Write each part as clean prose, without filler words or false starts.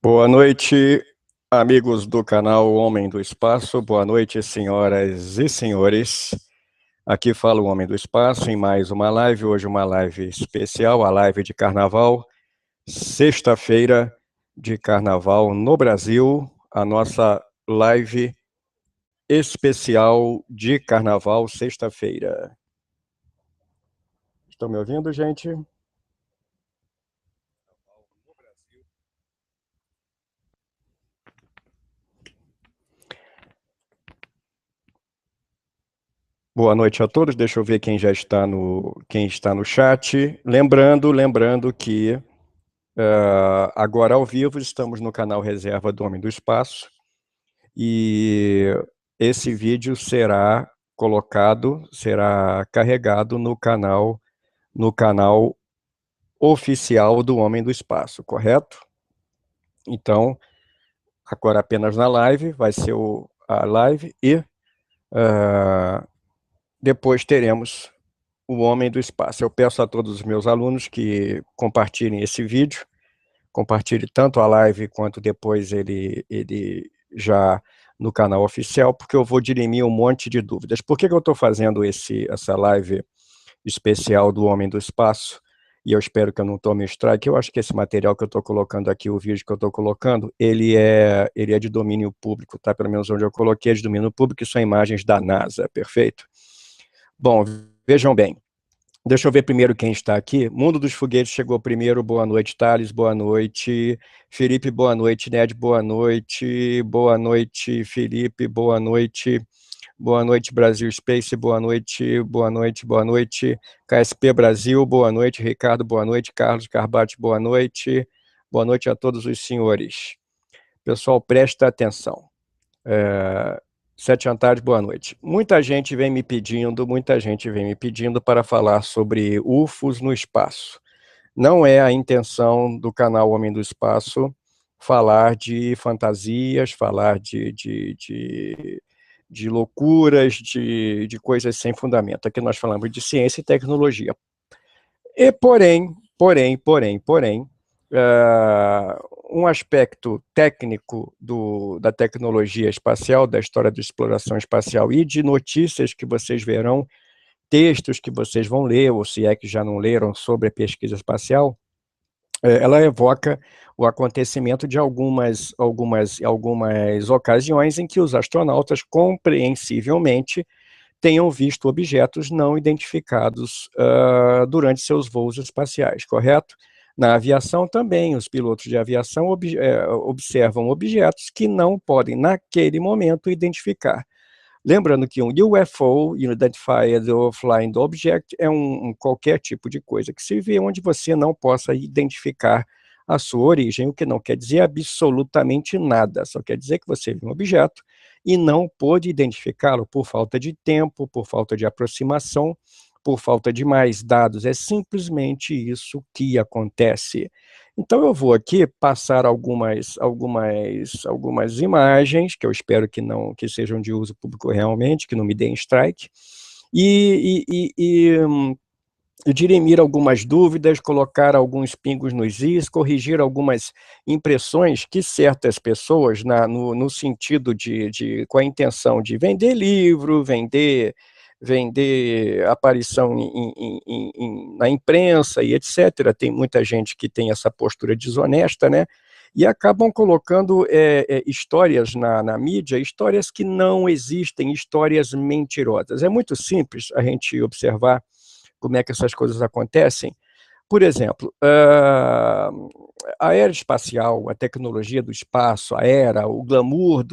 Boa noite, amigos do canal Homem do Espaço. Boa noite, senhoras e senhores. Aqui fala o Homem do Espaço em mais uma live. Hoje uma live especial, a live de carnaval. Sexta-feira de carnaval no Brasil. A nossa live especial de carnaval, sexta-feira. Estão me ouvindo, gente? Boa noite a todos. Deixa eu ver quem já está quem está no chat. Lembrando que agora ao vivo estamos no canal Reserva do Homem do Espaço e esse vídeo será carregado no canal oficial do Homem do Espaço, correto? Então, agora apenas na live, vai ser a live e depois teremos o Homem do Espaço. Eu peço a todos os meus alunos que compartilhem esse vídeo, compartilhe tanto a live quanto depois ele já no canal oficial, porque eu vou dirimir um monte de dúvidas. Por que eu estou fazendo essa live especial do Homem do Espaço? E eu espero que eu não tome strike. Eu acho que esse material que eu estou colocando aqui, o vídeo que eu estou colocando, ele é de domínio público, tá? Pelo menos onde eu coloquei é de domínio público, e são imagens da NASA, perfeito? Bom, vejam bem. Deixa eu ver primeiro quem está aqui. Mundo dos Foguetes chegou primeiro. Boa noite, Thales. Boa noite. Felipe, boa noite. Ned, boa noite. Boa noite, Felipe. Boa noite. Boa noite, Brasil Space. Boa noite. Boa noite. Boa noite. KSP Brasil. Boa noite, Ricardo. Boa noite. Carlos Carbate. Boa noite. Boa noite a todos os senhores. Pessoal, presta atenção. Sete Antares, boa noite. Muita gente vem me pedindo para falar sobre UFOs no espaço. Não é a intenção do canal Homem do Espaço falar de fantasias, falar de loucuras, de coisas sem fundamento. Aqui nós falamos de ciência e tecnologia. E porém, um aspecto técnico da tecnologia espacial, da história da exploração espacial e de notícias que vocês verão, textos que vocês vão ler, ou se é que já não leram sobre a pesquisa espacial, ela evoca o acontecimento de algumas ocasiões em que os astronautas, compreensivelmente, tenham visto objetos não identificados durante seus voos espaciais, correto? Na aviação também, os pilotos de aviação observam objetos que não podem, naquele momento, identificar. Lembrando que um UFO, Unidentified Flying Object, é qualquer tipo de coisa que se vê onde você não possa identificar a sua origem, o que não quer dizer absolutamente nada, só quer dizer que você viu um objeto e não pôde identificá-lo por falta de tempo, por falta de aproximação, por falta de mais dados. É simplesmente isso que acontece. Então eu vou aqui passar algumas imagens, que eu espero que sejam de uso público realmente, que não me deem strike, e dirimir algumas dúvidas, colocar alguns pingos nos is, corrigir algumas impressões que certas pessoas, no sentido com a intenção de vender livro, vender aparição na imprensa e etc. Tem muita gente que tem essa postura desonesta, né? E acabam colocando histórias na mídia, histórias que não existem, histórias mentirosas. É muito simples a gente observar como é que essas coisas acontecem. Por exemplo, a aeroespacial, a tecnologia do espaço, o glamour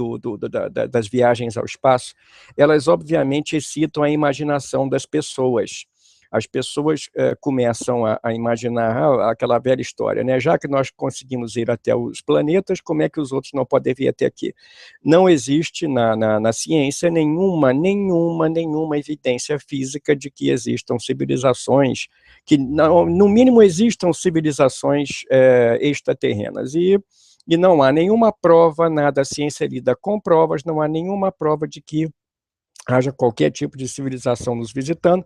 das viagens ao espaço, elas obviamente excitam a imaginação das pessoas. As pessoas começam a imaginar aquela velha história, né? Já que nós conseguimos ir até os planetas, como é que os outros não podem vir até aqui? Não existe na ciência nenhuma evidência física de que existam civilizações, que no mínimo existam civilizações extraterrenas, e não há nenhuma prova, a ciência lida com provas, não há nenhuma prova de que haja qualquer tipo de civilização nos visitando.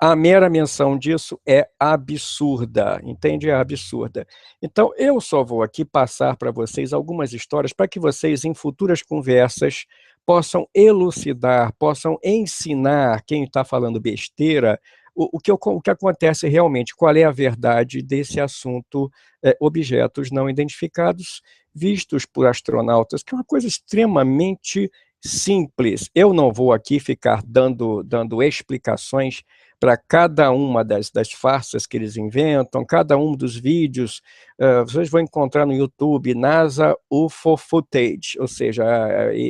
A mera menção disso é absurda, entende? É absurda. Então, eu só vou aqui passar para vocês algumas histórias para que vocês, em futuras conversas, possam elucidar, possam ensinar quem está falando besteira o que acontece realmente, qual é a verdade desse assunto, objetos não identificados vistos por astronautas, que é uma coisa extremamente simples. Eu não vou aqui ficar dando explicações para cada uma das farsas que eles inventam, cada um dos vídeos. Vocês vão encontrar no YouTube NASA UFO Footage, ou seja,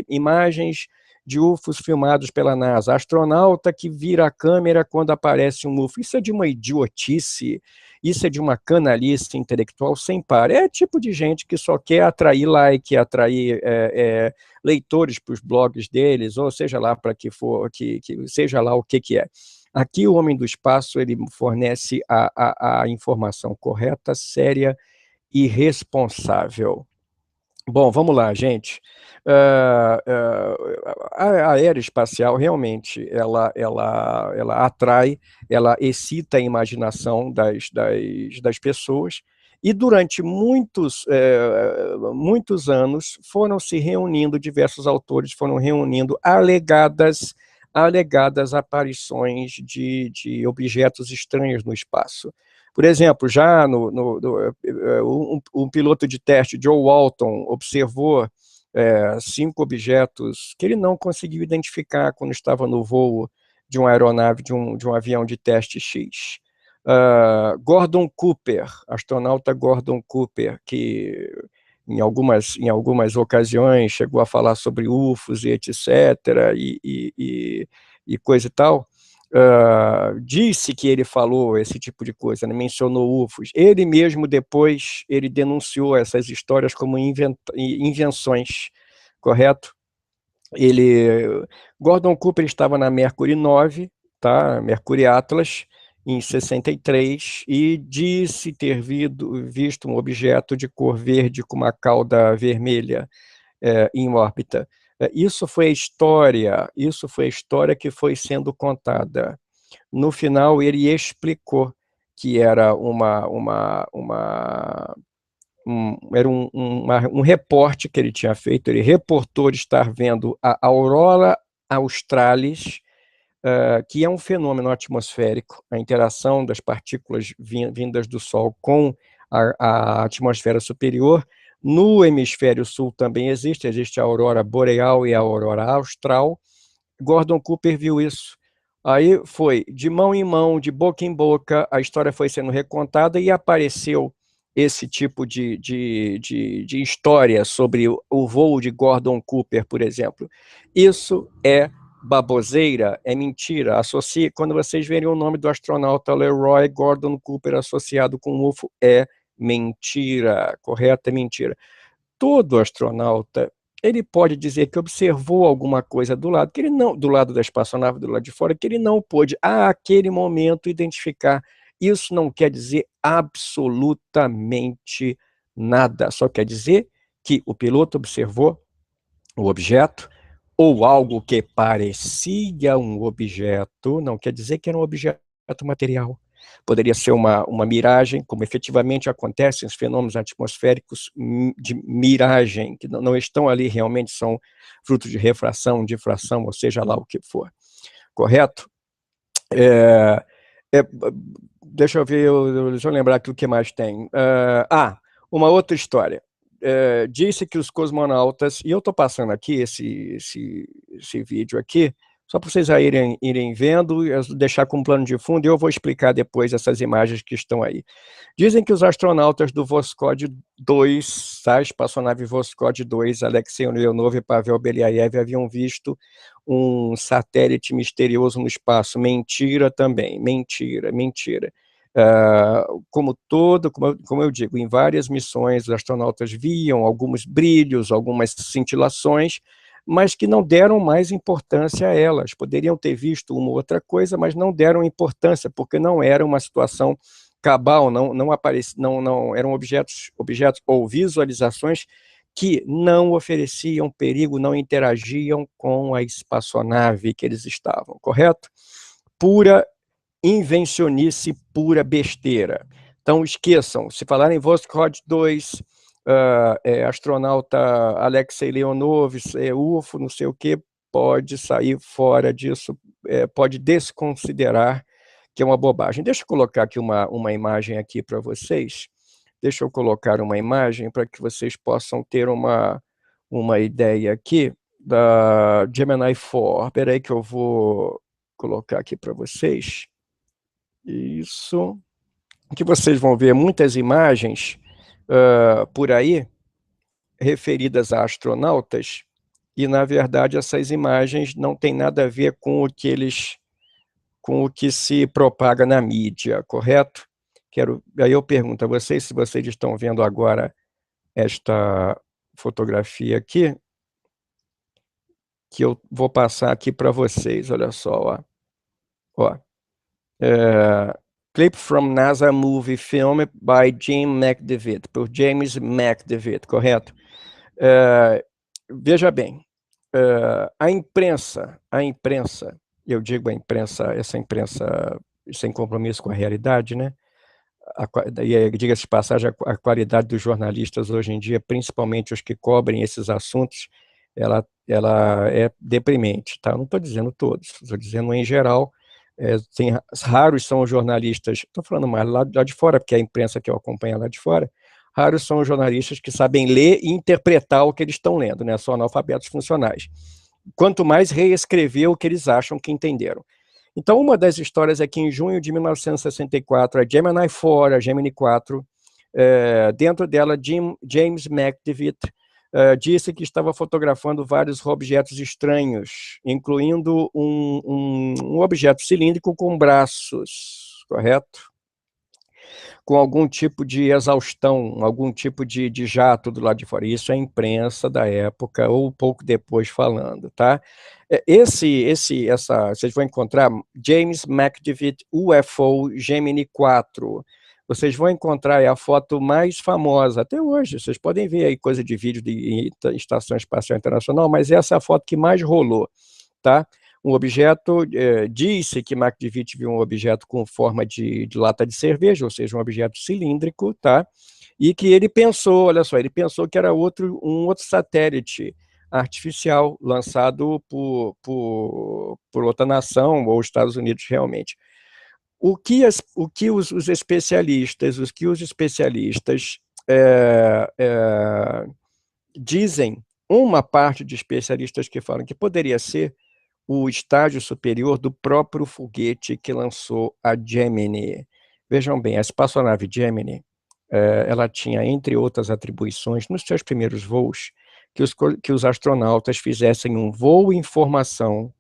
imagens de UFOs filmados pela NASA, astronauta que vira a câmera quando aparece um UFO. Isso é de uma idiotice, isso é de uma canalice intelectual sem par. É tipo de gente que só quer atrair like, atrair leitores para os blogs deles, ou seja lá para que for, que seja lá o que é. Aqui o Homem do Espaço ele fornece a informação correta, séria e responsável. Bom, vamos lá, gente. A aeroespacial realmente ela atrai, ela excita a imaginação das pessoas, e durante muitos anos foram se reunindo, diversos autores foram reunindo alegadas aparições de objetos estranhos no espaço. Por exemplo, já um piloto de teste, Joe Walton, observou 5 objetos que ele não conseguiu identificar quando estava no voo de uma aeronave, de um avião de teste X. Gordon Cooper, astronauta Gordon Cooper, que em algumas ocasiões chegou a falar sobre UFOs e etc., e coisa e tal, disse que ele falou esse tipo de coisa, né? Mencionou UFOs. Ele mesmo depois ele denunciou essas histórias como invenções, correto? Gordon Cooper estava na Mercury 9, tá? Mercury Atlas, em 63, e disse ter visto um objeto de cor verde com uma cauda vermelha em órbita. Isso foi a história que foi sendo contada. No final, ele explicou que era um reporte que ele tinha feito. Ele reportou de estar vendo a Aurora Australis, que é um fenômeno atmosférico, a interação das partículas vindas do Sol com a atmosfera superior. No hemisfério sul também existe a aurora boreal e a aurora austral. Gordon Cooper viu isso. Aí foi de mão em mão, de boca em boca, a história foi sendo recontada e apareceu esse tipo de história sobre o voo de Gordon Cooper, por exemplo. Isso é baboseira, é mentira. Quando vocês verem o nome do astronauta Leroy Gordon Cooper associado com o UFO, é mentira, correto? É mentira. Todo astronauta ele pode dizer que observou alguma coisa do lado, que ele não, do lado da espaçonave, do lado de fora, que ele não pôde, àquele momento, identificar. Isso não quer dizer absolutamente nada, só quer dizer que o piloto observou o objeto, ou algo que parecia um objeto, não quer dizer que era um objeto material. Poderia ser uma miragem, como efetivamente acontecem os fenômenos atmosféricos de miragem, que não estão ali realmente, são frutos de refração, difração, ou seja lá o que for. Correto? Deixa eu ver, deixa eu lembrar aqui o que mais tem. Uma outra história. Disse que os cosmonautas, e eu estou passando aqui esse vídeo aqui, só para vocês irem vendo, deixar como plano de fundo, e eu vou explicar depois essas imagens que estão aí. Dizem que os astronautas do Voskhod 2, a espaçonave Voskhod 2, Alexei Leonov e Pavel Belyaev, haviam visto um satélite misterioso no espaço. Mentira também, mentira. Como eu digo, em várias missões, os astronautas viam alguns brilhos, algumas cintilações, mas que não deram mais importância a elas. Poderiam ter visto uma outra coisa, mas não deram importância, porque não era uma situação cabal, não eram objetos ou visualizações que não ofereciam perigo, não interagiam com a espaçonave que eles estavam, correto? Pura invencionice pura besteira. Então, esqueçam, se falarem Voskhod 2, astronauta Alexei Leonov, UFO, não sei o que, pode sair fora disso, pode desconsiderar que é uma bobagem. Deixa eu colocar aqui uma imagem aqui para vocês. Deixa eu colocar uma imagem para que vocês possam ter uma ideia aqui da Gemini 4. Espera aí que eu vou colocar aqui para vocês. Isso. Que vocês vão ver muitas imagens por aí referidas a astronautas e, na verdade, essas imagens não têm nada a ver com o que se propaga na mídia, correto? Aí eu pergunto a vocês, se vocês estão vendo agora esta fotografia aqui, que eu vou passar aqui para vocês, olha só, ó. Clip from NASA Movie Film by Jim McDevitt, por James McDevitt, correto? Veja bem, a imprensa, eu digo a imprensa, essa imprensa sem compromisso com a realidade, né? Diga-se de passagem, a qualidade dos jornalistas hoje em dia, principalmente os que cobrem esses assuntos, ela é deprimente, tá? Não estou dizendo todos, estou dizendo em geral. Raros são os jornalistas, estou falando mais lá de fora, porque é a imprensa que eu acompanho lá de fora, raros são os jornalistas que sabem ler e interpretar o que eles estão lendo, né? São analfabetos funcionais. Quanto mais reescrever o que eles acham que entenderam. Então, uma das histórias é que em junho de 1964, a Gemini 4, a Gemini 4, dentro dela, James McDevitt disse que estava fotografando vários objetos estranhos, incluindo um objeto cilíndrico com braços, correto? Com algum tipo de exaustão, algum tipo de jato do lado de fora. Isso é a imprensa da época, ou pouco depois falando, tá? Vocês vão encontrar James McDevitt UFO Gemini 4. Vocês vão encontrar a foto mais famosa até hoje. Vocês podem ver aí coisa de vídeo de Estação Espacial Internacional, mas essa é a foto que mais rolou, tá? Um objeto, disse que McDevitt viu um objeto com forma de lata de cerveja, ou seja, um objeto cilíndrico, tá? E que ele pensou, olha só, ele pensou que era um outro satélite artificial lançado por outra nação, ou Estados Unidos realmente. O que os especialistas dizem, uma parte de especialistas que falam que poderia ser o estágio superior do próprio foguete que lançou a Gemini. Vejam bem, a espaçonave Gemini, ela tinha, entre outras atribuições, nos seus primeiros voos, que os astronautas fizessem um voo em formação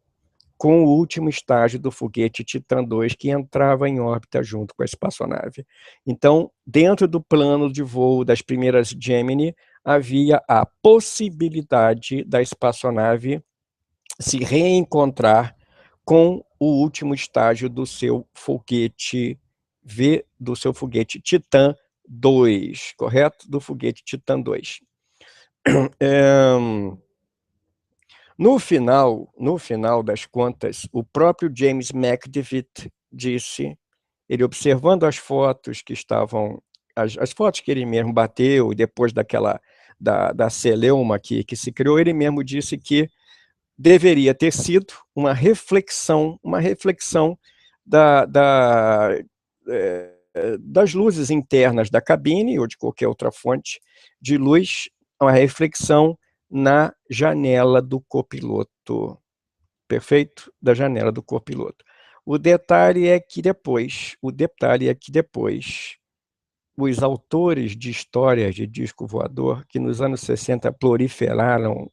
com o último estágio do foguete Titan II, que entrava em órbita junto com a espaçonave. Então, dentro do plano de voo das primeiras Gemini, havia a possibilidade da espaçonave se reencontrar com o último estágio do seu foguete do seu foguete Titan II, correto? Do foguete Titan II. No final das contas, o próprio James McDevitt disse, ele observando as fotos que estavam, as fotos que ele mesmo bateu, depois da celeuma que se criou, ele mesmo disse que deveria ter sido uma reflexão das luzes internas da cabine, ou de qualquer outra fonte de luz, uma reflexão na janela do copiloto, perfeito? Da janela do copiloto. O detalhe é que depois, os autores de histórias de disco voador, que nos anos 60 proliferaram,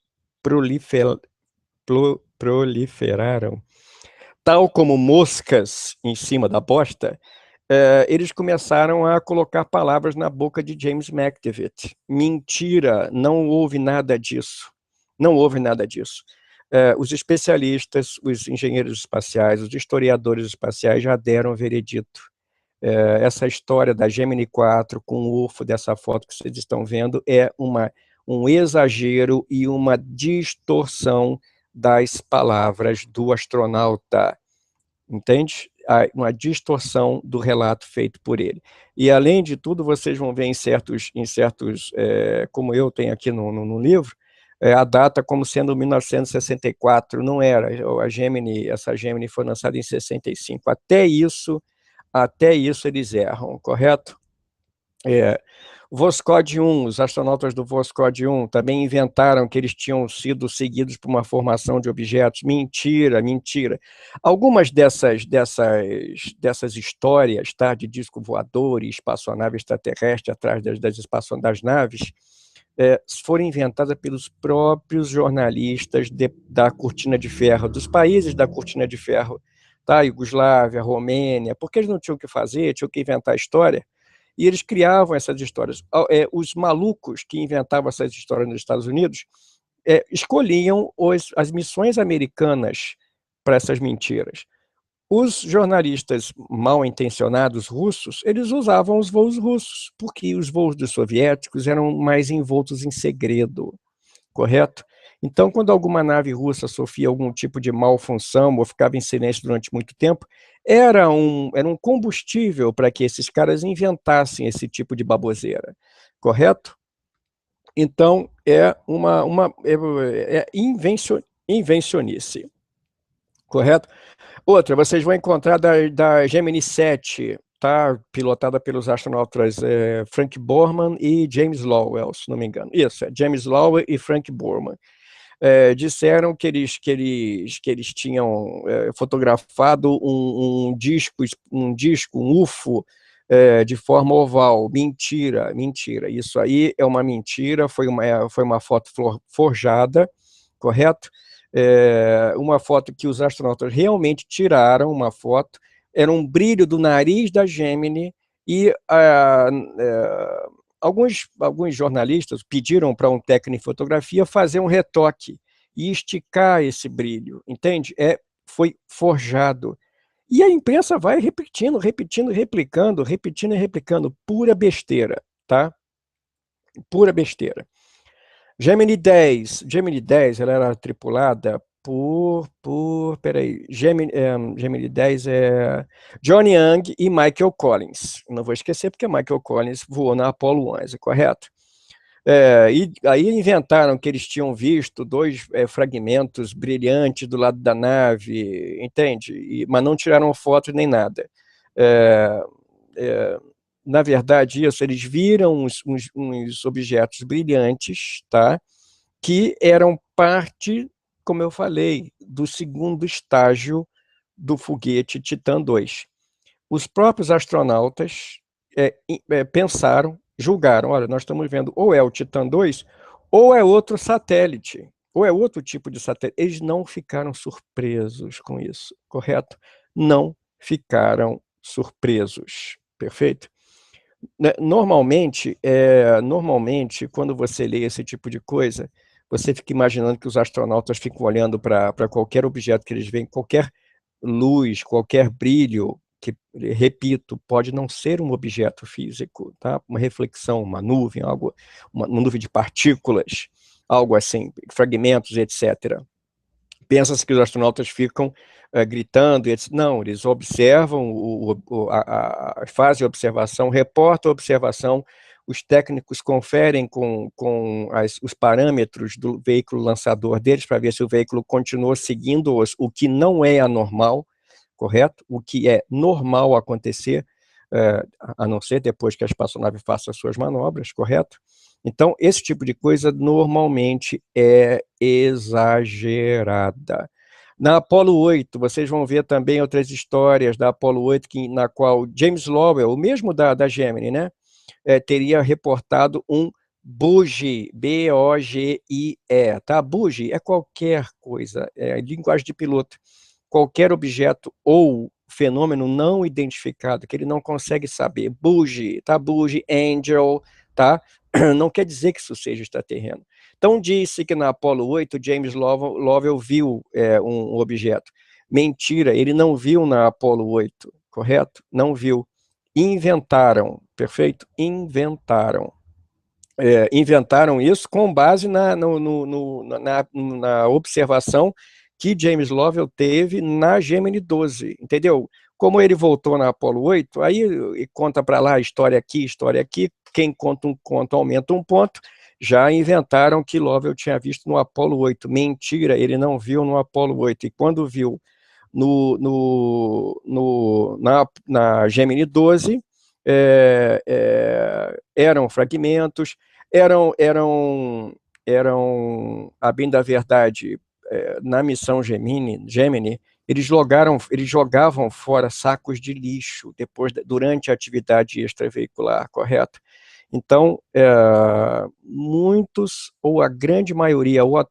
tal como moscas em cima da bosta, eles começaram a colocar palavras na boca de James McDevitt. Mentira, não houve nada disso. Não houve nada disso. Os especialistas, os engenheiros espaciais, os historiadores espaciais já deram veredito. Essa história da Gemini 4 com o UFO, dessa foto que vocês estão vendo, é um exagero e uma distorção das palavras do astronauta, entende? uma distorção do relato feito por ele. E, além de tudo, vocês vão ver em certos como eu tenho aqui no livro, a data como sendo 1964, não era. Essa Gemini foi lançada em 65. Até isso eles erram, correto? Voskhod 1, os astronautas do Voskhod 1 também inventaram que eles tinham sido seguidos por uma formação de objetos. Mentira, mentira. Algumas dessas histórias, tá, de disco voador e espaçonave extraterrestre atrás das naves, foram inventadas pelos próprios jornalistas da Cortina de Ferro, dos países da Cortina de Ferro, tá? Iugoslávia, Romênia, porque eles não tinham o que fazer, tinham que inventar história, e eles criavam essas histórias. Os malucos que inventavam essas histórias nos Estados Unidos escolhiam as missões americanas para essas mentiras. Os jornalistas mal intencionados russos, eles usavam os voos russos, porque os voos dos soviéticos eram mais envoltos em segredo, correto? Então, quando alguma nave russa sofria algum tipo de malfunção ou ficava em silêncio durante muito tempo, era um combustível para que esses caras inventassem esse tipo de baboseira, correto? Então, invencionice, correto? Outra, vocês vão encontrar da Gemini 7, tá? Pilotada pelos astronautas Frank Borman e James Lowell, se não me engano. Isso, James Lowell e Frank Borman. Disseram que eles tinham fotografado um disco, um UFO, de forma oval. Mentira, mentira. Isso aí é uma mentira, foi uma foto forjada, correto? Uma foto que os astronautas realmente tiraram, uma foto, era um brilho do nariz da Gemini, e alguns jornalistas pediram para um técnico de fotografia fazer um retoque e esticar esse brilho, entende? Foi forjado. E a imprensa vai repetindo, replicando, pura besteira, tá? Pura besteira. Gemini 10, ela era tripulada Gemini 10 é John Young e Michael Collins. Não vou esquecer porque Michael Collins voou na Apollo 11, correto? E aí inventaram que eles tinham visto dois fragmentos brilhantes do lado da nave, entende? Mas não tiraram foto nem nada. Na verdade, eles viram uns objetos brilhantes, tá? Que eram parte, como eu falei, do segundo estágio do foguete Titan 2. Os próprios astronautas pensaram, julgaram, olha, nós estamos vendo ou é o Titan 2, ou é outro satélite, ou é outro tipo de satélite. Eles não ficaram surpresos com isso, correto? Não ficaram surpresos, perfeito? Normalmente, quando você lê esse tipo de coisa, você fica imaginando que os astronautas ficam olhando para qualquer objeto que eles veem, qualquer luz, qualquer brilho, que, repito, pode não ser um objeto físico, tá? Uma reflexão, uma nuvem, uma nuvem de partículas, algo assim, fragmentos, etc. Pensa-se que os astronautas ficam gritando, etc. Não, eles observam, fazem a observação, reportam a observação, os técnicos conferem com os parâmetros do veículo lançador deles para ver se o veículo continua seguindo o que não é anormal, correto? O que é normal acontecer, a não ser depois que a espaçonave faça as suas manobras, correto? Então, esse tipo de coisa normalmente é exagerada. Na Apollo 8, vocês vão ver também outras histórias da Apollo 8, na qual James Lowell, o mesmo da Gemini, né, teria reportado um buggy, B-O-G-I-E, tá? Buggy é qualquer coisa, é linguagem de piloto, qualquer objeto ou fenômeno não identificado, que ele não consegue saber, buggy, tá? Buggy, angel, tá? Não quer dizer que isso seja extraterreno. Então, disse que na Apollo 8, James Lowell viu um objeto. Mentira, ele não viu na Apollo 8, correto? Não viu. Inventaram, perfeito? Inventaram. Inventaram isso com base na observação que James Lowell teve na Gemini 12, entendeu? Como ele voltou na Apollo 8, aí conta para lá, história aqui, quem conta um conto aumenta um ponto. Já inventaram que Lovell tinha visto no Apollo 8. Mentira, ele não viu no Apollo 8. E quando viu na Gemini 12, eram fragmentos, a bem da verdade, na missão Gemini, eles jogavam fora sacos de lixo durante a atividade extraveicular, correto? Então, muitos, ou a grande maioria, ou a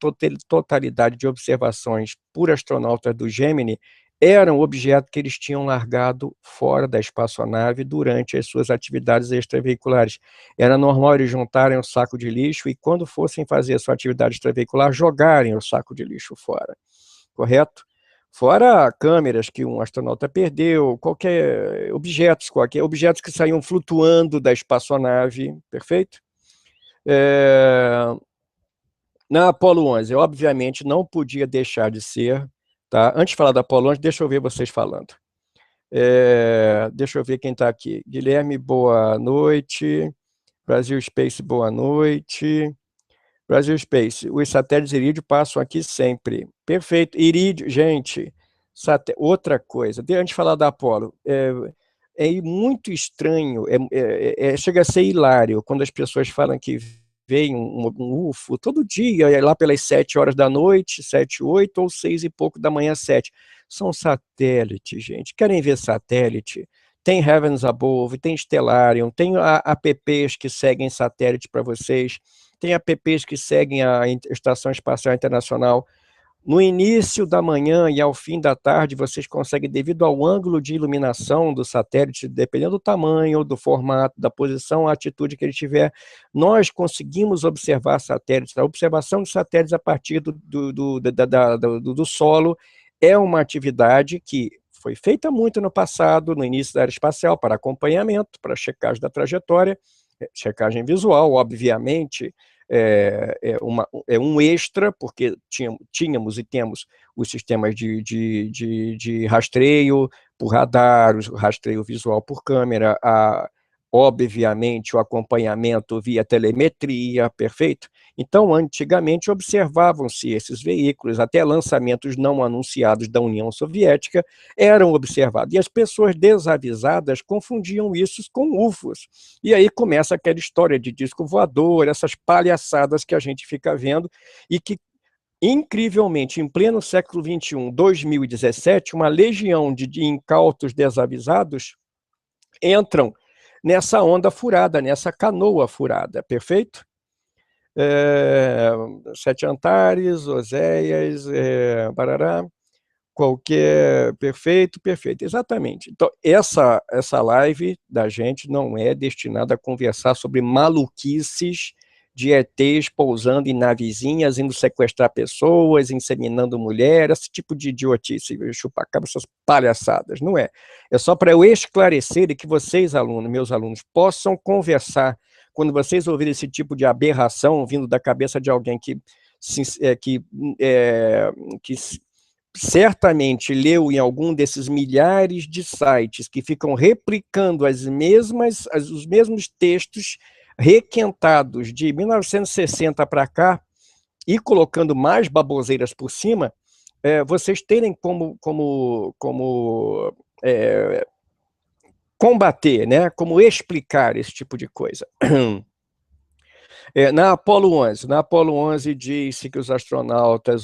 totalidade de observações por astronautas do Gemini eram objetos que eles tinham largado fora da espaçonave durante as suas atividades extraveiculares. Era normal eles juntarem o saco de lixo e, quando fossem fazer a sua atividade extraveicular, jogarem o saco de lixo fora, correto? Fora câmeras que um astronauta perdeu, objetos que saíam flutuando da espaçonave, perfeito? Na Apollo 11, obviamente, não podia deixar de ser, tá? Antes de falar da Apollo 11, deixa eu ver vocês falando. Deixa eu ver quem está aqui. Guilherme, boa noite. Brasil Space, boa noite. Brasil Space, os satélites Iridium passam aqui sempre. Perfeito. Iridium, gente, outra coisa, antes de falar da Apollo, é muito estranho, chega a ser hilário quando as pessoas falam que vem um UFO todo dia, lá pelas 7 horas da noite, 7, 8, ou 6 e pouco da manhã, 7. São satélites, gente. Querem ver satélite? Tem Heavens Above, tem Stellarium, tem apps que seguem satélite para vocês, tem apps que seguem a Estação Espacial Internacional. No início da manhã e ao fim da tarde, vocês conseguem, devido ao ângulo de iluminação do satélite, dependendo do tamanho, do formato, da posição, a atitude que ele tiver, nós conseguimos observar satélites. A observação de satélites a partir do solo é uma atividade que foi feita muito no passado, no início da era espacial, para acompanhamento, para checagem da trajetória, checagem visual, obviamente, um extra, porque tínhamos e temos os sistemas de rastreio por radar, o rastreio visual por câmera, obviamente o acompanhamento via telemetria, perfeito? Então, antigamente, observavam-se esses veículos, até lançamentos não anunciados da União Soviética eram observados. E as pessoas desavisadas confundiam isso com UFOs. E aí começa aquela história de disco voador, essas palhaçadas que a gente fica vendo, e que, incrivelmente, em pleno século XXI, 2017, uma legião de incautos desavisados entram nessa onda furada, nessa canoa furada, perfeito? Sete Antares, Oséias, Barará, qualquer... Perfeito, exatamente. Então, essa live da gente não é destinada a conversar sobre maluquices de ETs pousando em navezinhas, indo sequestrar pessoas, inseminando mulheres, esse tipo de idiotice, chupacabra, essas palhaçadas, não é. É só para eu esclarecer e que vocês, alunos, meus alunos, possam conversar. Quando vocês ouvirem esse tipo de aberração vindo da cabeça de alguém que certamente leu em algum desses milhares de sites que ficam replicando os mesmos textos requentados de 1960 para cá e colocando mais baboseiras por cima, vocês terem como combater, né? Como explicar esse tipo de coisa. Na Apollo 11 disse que os astronautas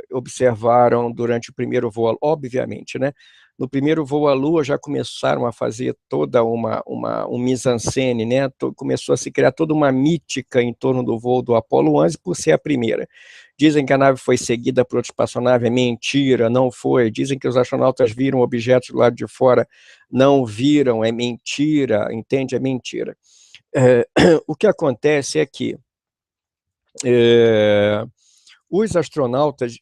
observaram durante o primeiro voo, obviamente, né? No primeiro voo à Lua já começaram a fazer toda um mise-en-scène, né? Começou a se criar toda uma mítica em torno do voo do Apollo 11 por ser a primeira. Dizem que a nave foi seguida por outra espaçonave, é mentira, não foi. Dizem que os astronautas viram objetos do lado de fora, não viram, é mentira, entende? É mentira. O que acontece é que os astronautas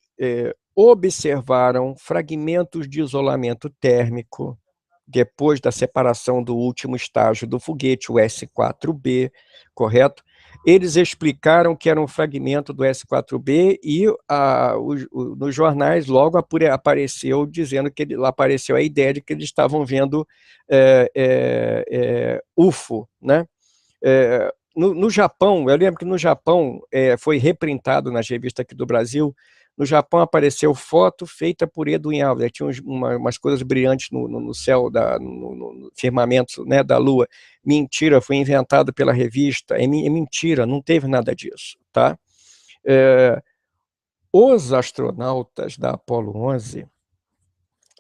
observaram fragmentos de isolamento térmico depois da separação do último estágio do foguete, o S-4B, correto? Eles explicaram que era um fragmento do S-4B e nos jornais logo apareceu dizendo que apareceu a ideia de que eles estavam vendo UFO, né? No Japão, eu lembro que no Japão foi reprintado nas revistas aqui do Brasil. No Japão apareceu foto feita por Edwin Aldrin, tinha umas coisas brilhantes no céu, no firmamento, né, da Lua. Mentira, foi inventado pela revista, é mentira, não teve nada disso, tá? Os astronautas da Apollo 11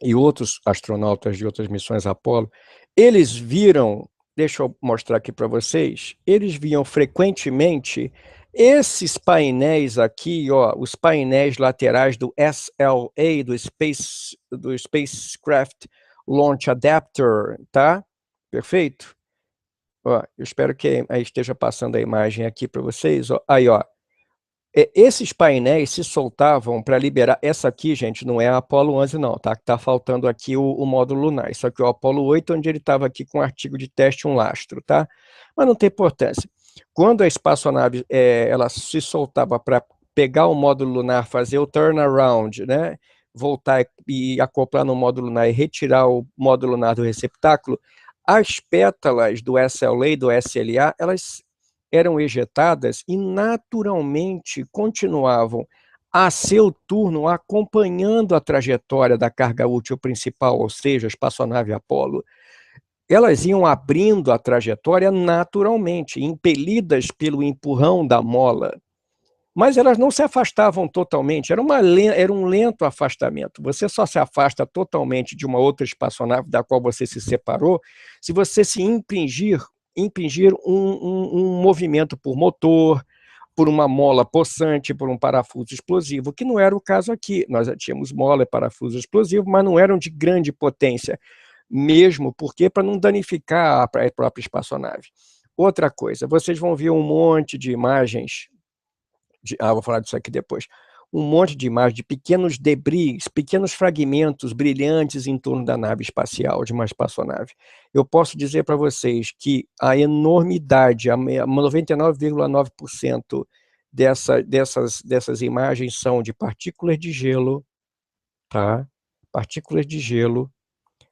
e outros astronautas de outras missões Apollo, eles viram, deixa eu mostrar aqui para vocês, eles viam frequentemente esses painéis aqui, ó, os painéis laterais do SLA, do Spacecraft Launch Adapter, tá? Perfeito? Ó, eu espero que aí esteja passando a imagem aqui para vocês. Ó. Aí, ó. Esses painéis se soltavam para liberar. Essa aqui, gente, não é a Apollo 11, não, tá? Tá faltando aqui o módulo lunar. Isso aqui é o Apollo 8, onde ele estava aqui com um artigo de teste, um lastro, tá? Mas não tem importância. Quando a espaçonave ela se soltava para pegar o módulo lunar, fazer o turnaround, né? Voltar e acoplar no módulo lunar e retirar o módulo lunar do receptáculo, as pétalas do SLA e do SLA, elas eram ejetadas e naturalmente continuavam a seu turno acompanhando a trajetória da carga útil principal, ou seja, a espaçonave Apollo. Elas iam abrindo a trajetória naturalmente, impelidas pelo empurrão da mola. Mas elas não se afastavam totalmente, era um lento afastamento. Você só se afasta totalmente de uma outra espaçonave da qual você se separou se você se impingir um movimento por motor, por uma mola possante, por um parafuso explosivo, que não era o caso aqui. Nós já tínhamos mola e parafuso explosivo, mas não eram de grande potência, mesmo porque para não danificar a própria espaçonave. Outra coisa, vocês vão ver um monte de imagens vou falar disso aqui depois. Um monte de imagens de pequenos debris, pequenos fragmentos brilhantes em torno da nave espacial, de uma espaçonave. Eu posso dizer para vocês que a enormidade, a 99,9% dessas imagens são de partículas de gelo, tá? Partículas de gelo,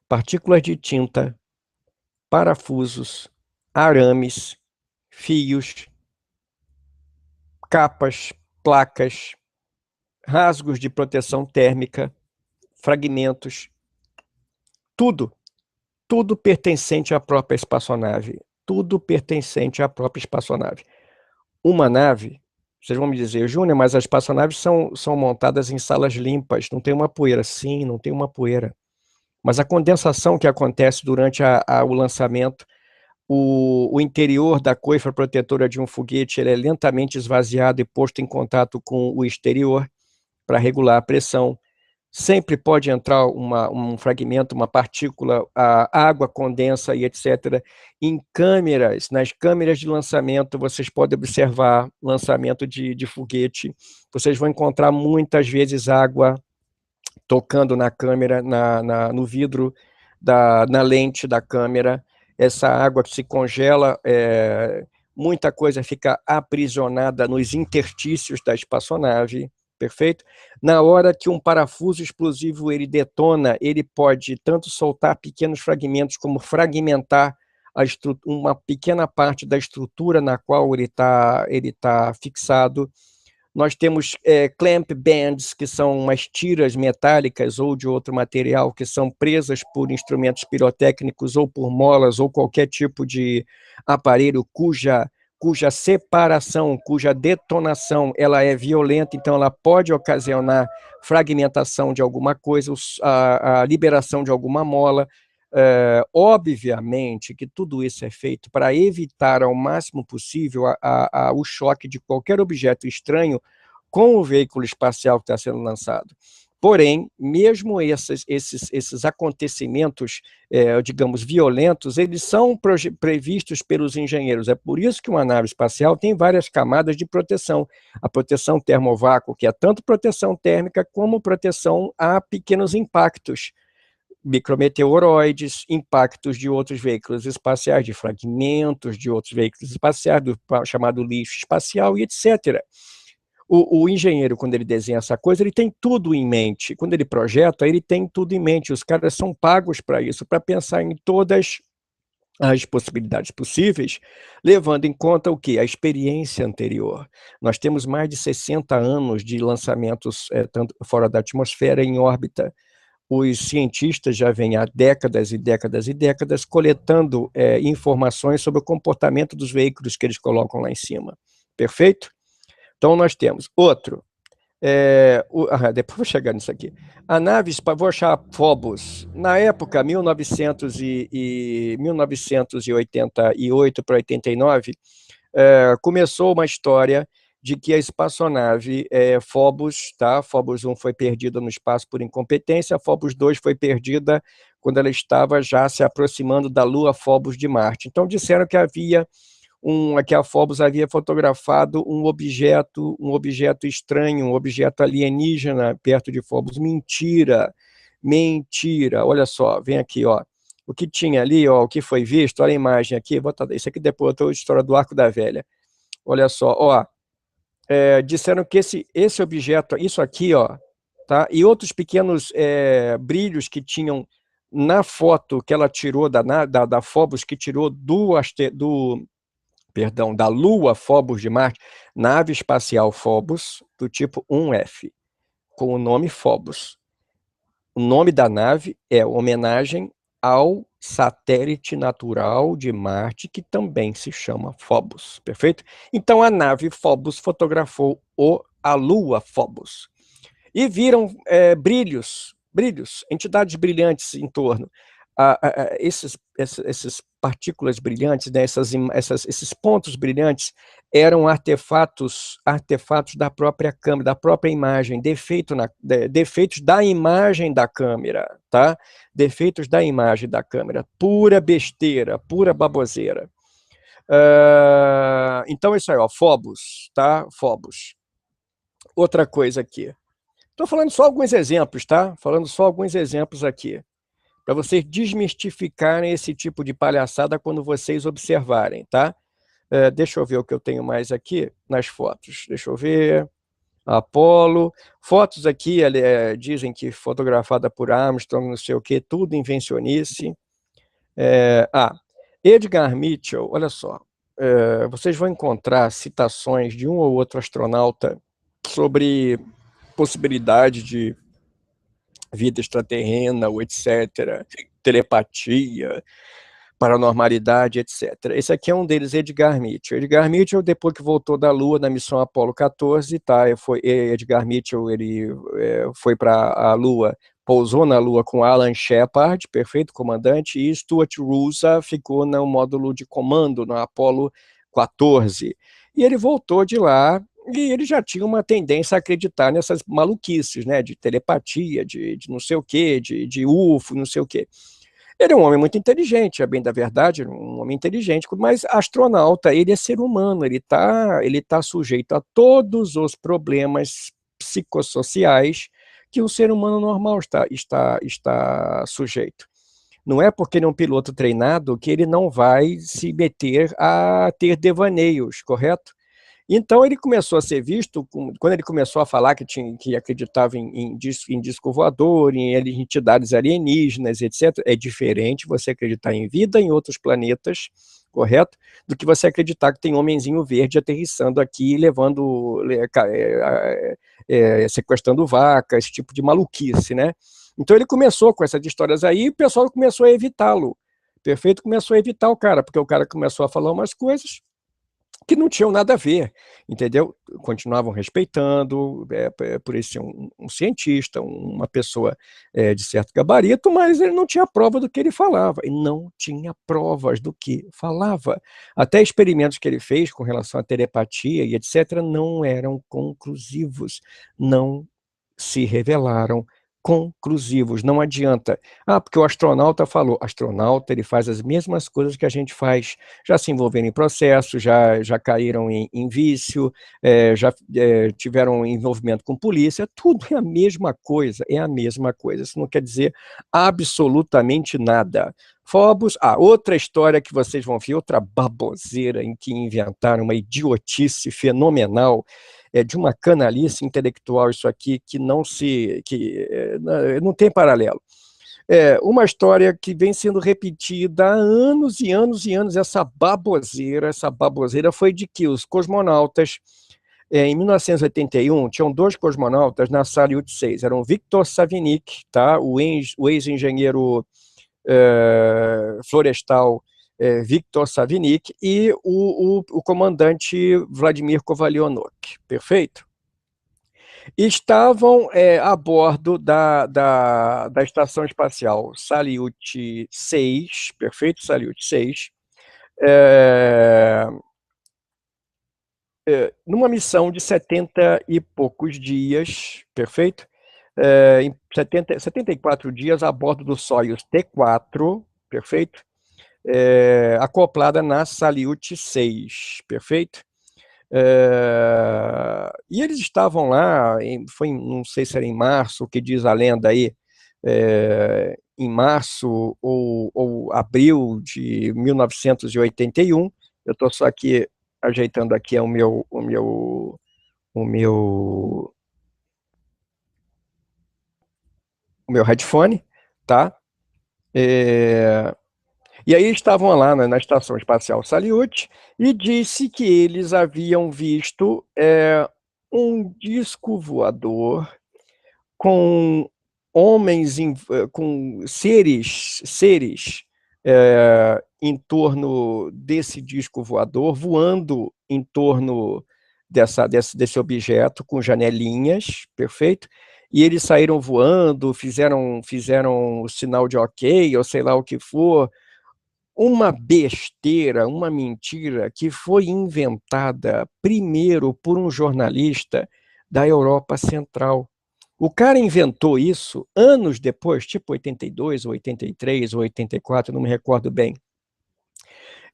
partículas de tinta, parafusos, arames, fios, capas, placas, rasgos de proteção térmica, fragmentos, tudo pertencente à própria espaçonave, tudo pertencente à própria espaçonave. Uma nave, vocês vão me dizer, Júnior, mas as espaçonaves são montadas em salas limpas, não tem uma poeira. Sim, não tem uma poeira. Mas a condensação que acontece durante o lançamento, o interior da coifa protetora de um foguete ele é lentamente esvaziado e posto em contato com o exterior para regular a pressão. Sempre pode entrar um fragmento, uma partícula, a água condensa e etc. Em câmeras, nas câmeras de lançamento, vocês podem observar lançamento de foguete. Vocês vão encontrar muitas vezes água tocando na câmera, no vidro, na lente da câmera. Essa água que se congela, muita coisa fica aprisionada nos interstícios da espaçonave, perfeito? Na hora que um parafuso explosivo ele detona, ele pode tanto soltar pequenos fragmentos como fragmentar uma pequena parte da estrutura na qual ele tá fixado. Nós temos clamp bands, que são umas tiras metálicas ou de outro material, que são presas por instrumentos pirotécnicos ou por molas ou qualquer tipo de aparelho cuja separação, cuja detonação ela é violenta, então ela pode ocasionar fragmentação de alguma coisa, a liberação de alguma mola. Obviamente que tudo isso é feito para evitar ao máximo possível o choque de qualquer objeto estranho com o veículo espacial que está sendo lançado. Porém, mesmo esses acontecimentos, digamos, violentos, eles são previstos pelos engenheiros. É por isso que uma nave espacial tem várias camadas de proteção. A proteção termovácuo, que é tanto proteção térmica como proteção a pequenos impactos. micrometeoroides, impactos de outros veículos espaciais, de fragmentos de outros veículos espaciais, do chamado lixo espacial e etc. O engenheiro, quando ele desenha essa coisa, ele tem tudo em mente. Quando ele projeta, ele tem tudo em mente. Os caras são pagos para isso, para pensar em todas as possibilidades possíveis, levando em conta o quê? A experiência anterior. Nós temos mais de 60 anos de lançamentos tanto fora da atmosfera, em órbita. Os cientistas já vêm há décadas e décadas e décadas coletando informações sobre o comportamento dos veículos que eles colocam lá em cima. Perfeito? Então, nós temos outro. Depois vou chegar nisso aqui. A nave, vou achar Phobos. Na época, 1988 para 89, começou uma história de que a espaçonave Phobos, tá? Phobos 1 foi perdida no espaço por incompetência, Phobos 2 foi perdida quando ela estava já se aproximando da Lua Phobos de Marte. Então, disseram que que a Phobos havia fotografado um objeto estranho, um objeto alienígena perto de Phobos. Mentira, mentira. Olha só, vem aqui, ó. O que tinha ali, ó, o que foi visto, olha a imagem aqui, isso aqui depois eu a história do Arco da Velha. Olha só, ó, disseram que esse objeto, isso aqui, ó, tá? E outros pequenos brilhos que tinham na foto que ela tirou da Phobos, que tirou da Lua Phobos de Marte, nave espacial Phobos, do tipo 1F, com o nome Phobos. O nome da nave é homenagem ao satélite natural de Marte, que também se chama Phobos, perfeito? Então a nave Phobos fotografou a Lua Phobos. E viram brilhos, entidades brilhantes em torno. Essas partículas brilhantes, né, esses pontos brilhantes, eram artefatos da própria câmera, da própria imagem, defeitos da imagem da câmera, tá? Defeitos da imagem da câmera, pura besteira, pura baboseira. Então, isso aí, ó, Phobos, tá? Phobos. Outra coisa aqui. Estou falando só alguns exemplos, tá? Falando só alguns exemplos aqui, para vocês desmistificarem esse tipo de palhaçada quando vocês observarem, tá? Deixa eu ver o que eu tenho mais aqui nas fotos. Deixa eu ver. Apolo. Fotos aqui, dizem que fotografada por Armstrong, não sei o quê, tudo invencionice. Edgar Mitchell, olha só. Vocês vão encontrar citações de um ou outro astronauta sobre possibilidade de vida extraterrena, ou etc., telepatia, paranormalidade, etc. Esse aqui é um deles, Edgar Mitchell. Edgar Mitchell, depois que voltou da Lua na missão Apollo 14, tá? Edgar Mitchell, ele foi para a Lua, pousou na Lua com Alan Shepard, perfeito comandante, e Stuart Roosa ficou no módulo de comando no Apollo 14. E ele voltou de lá, e ele já tinha uma tendência a acreditar nessas maluquices, né, de telepatia, de não sei o quê, de UFO, não sei o quê. Ele é um homem muito inteligente, é bem da verdade, um homem inteligente, mas astronauta, ele é ser humano, ele tá sujeito a todos os problemas psicossociais que um ser humano normal está sujeito. Não é porque ele é um piloto treinado que ele não vai se meter a ter devaneios, correto? Então ele começou a ser visto, quando ele começou a falar que acreditava em disco voador, em entidades alienígenas, etc., é diferente você acreditar em vida em outros planetas, correto? Do que você acreditar que tem homenzinho verde aterrissando aqui, sequestrando vaca, esse tipo de maluquice, né? Então ele começou com essas histórias aí, e o pessoal começou a evitá-lo. Perfeito? Começou a evitar o cara, porque o cara começou a falar umas coisas que não tinham nada a ver, entendeu? Continuavam respeitando, por ele ser um cientista, uma pessoa de certo gabarito, mas ele não tinha prova do que ele falava, e não tinha provas do que falava. Até experimentos que ele fez com relação à telepatia e etc. não eram conclusivos, não se revelaram conclusivos, não adianta. Ah, porque o astronauta falou. Astronauta, ele faz as mesmas coisas que a gente faz, já se envolveram em processo, já caíram em vício, já tiveram envolvimento com polícia, tudo é a mesma coisa, é a mesma coisa. Isso não quer dizer absolutamente nada. Phobos, outra história que vocês vão ver, outra baboseira em que inventaram uma idiotice fenomenal, de uma canalice intelectual isso aqui, que não tem paralelo. Uma história que vem sendo repetida há anos e anos e anos, essa baboseira foi de que os cosmonautas, em 1981, tinham dois cosmonautas na Salyut 6, eram Viktor Savinik, tá? O ex-engenheiro florestal Viktor Savinik e o comandante Vladimir Kovalyonok, perfeito? Estavam a bordo da Estação Espacial Salyut 6, perfeito? Salyut 6, numa missão de 70 e poucos dias, perfeito? Em 74 dias a bordo do Soyuz T4, perfeito? Acoplada na Salyut 6, perfeito? E eles estavam lá, não sei se era em março, o que diz a lenda aí, em março ou abril de 1981, eu estou só aqui ajeitando aqui o meu headphone, tá? E aí estavam lá na Estação Espacial Salyut e disse que eles haviam visto um disco voador com homens, com seres em torno desse disco voador, voando em torno desse objeto, com janelinhas, perfeito? E eles saíram voando, fizeram o sinal de ok, ou sei lá o que for, uma besteira, uma mentira que foi inventada primeiro por um jornalista da Europa Central. O cara inventou isso anos depois, tipo 82, ou 83, ou 84, não me recordo bem.